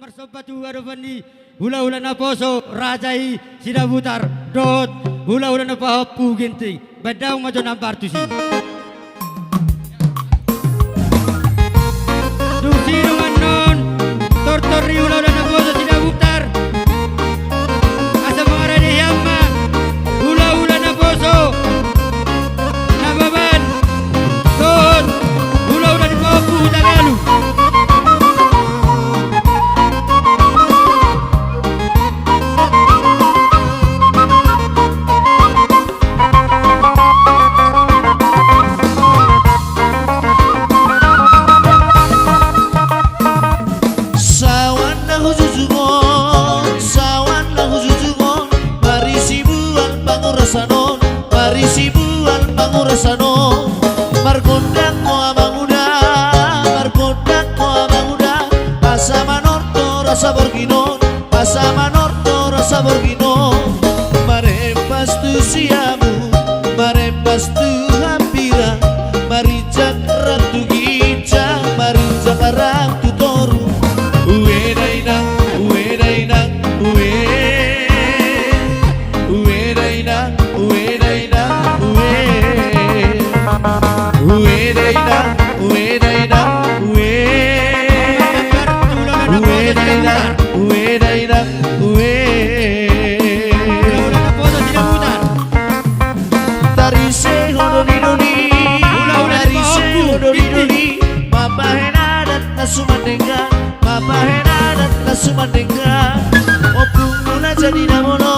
Marsopatu Arofani, Hula Hula Naposo, Rajai, Sidabutar, Dot, Hula Hula Napahapu Ginting, Badang Majonam Partusi. Dusi Rumanon, Tortori Hula Hula Naposo, Sidabutar, Asa Mengarani Yamma, Hula Hula Naposo, Nababan, Dot, Hula Hula Napahapu Tagalu. Marisi bual pangurasanon, margondang mo abang uda, margondang mo abang uda, pasa manorto rasa borginon, pasa manorto rasa borginon, marempas tu siamu, marempas tu hampira, marijak ratu ginca, marijak ratu toru, uwe dainang, uwe dainang, uwe dainang, uwe Sumandenga, opunguna jadi namono,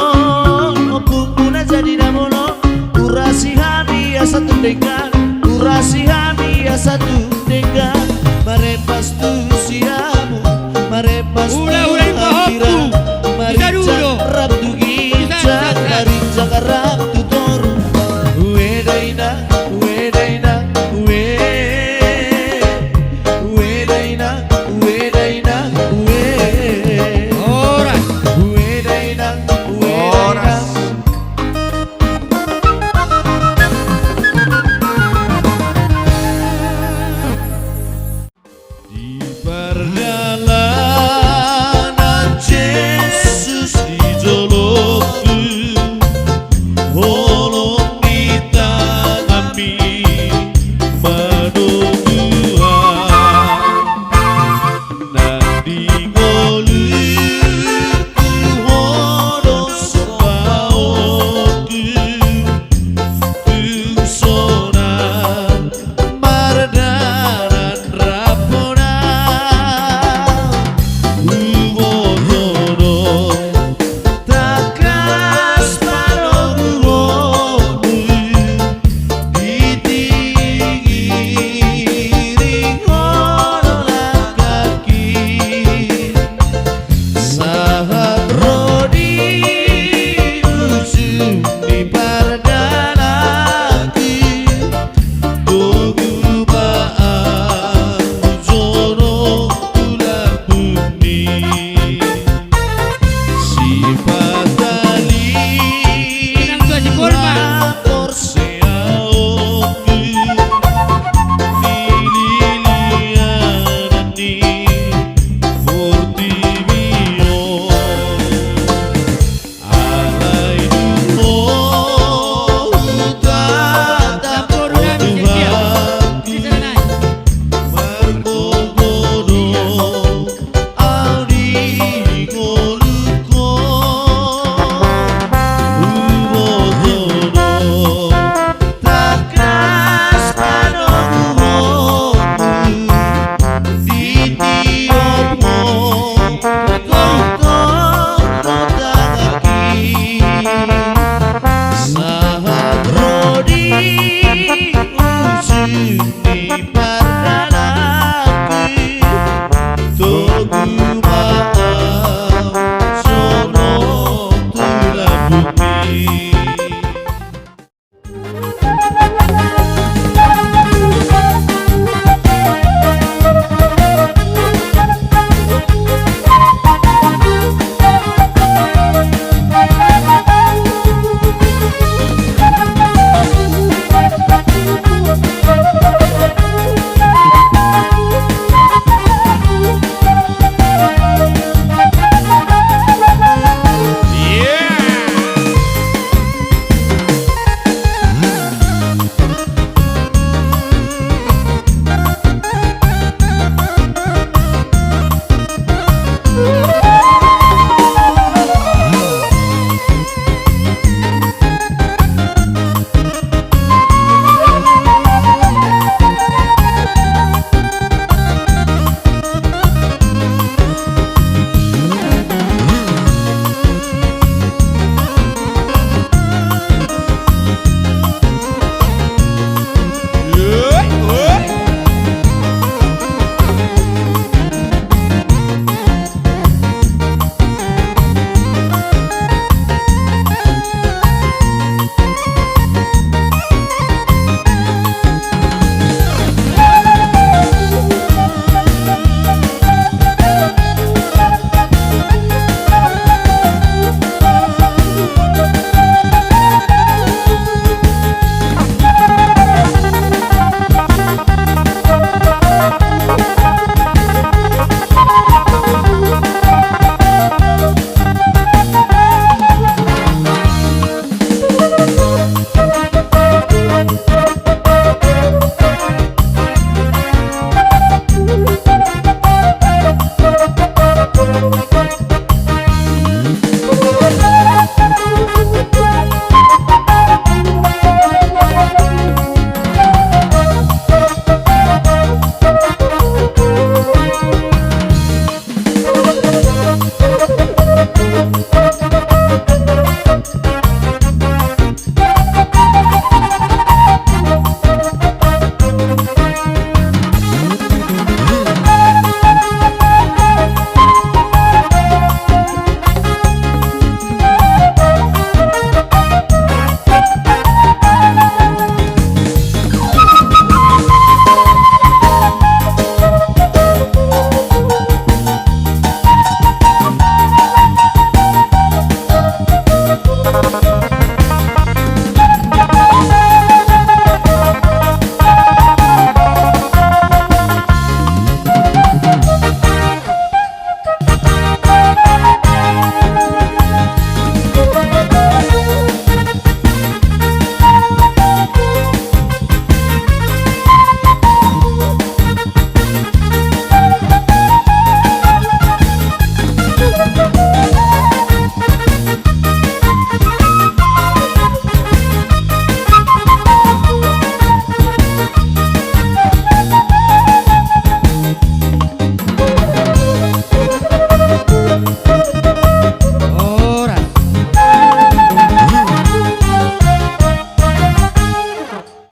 opunguna jadi namono, urasi hami ya satu dengar, urasi hami ya satu dengar, marepas tu siamu, marepas tu akira, marijak ratu ginca, marijak ratu toru, uwe daina, uwe daina, uwe daina, uwe daina, uwe. Di pardalaku,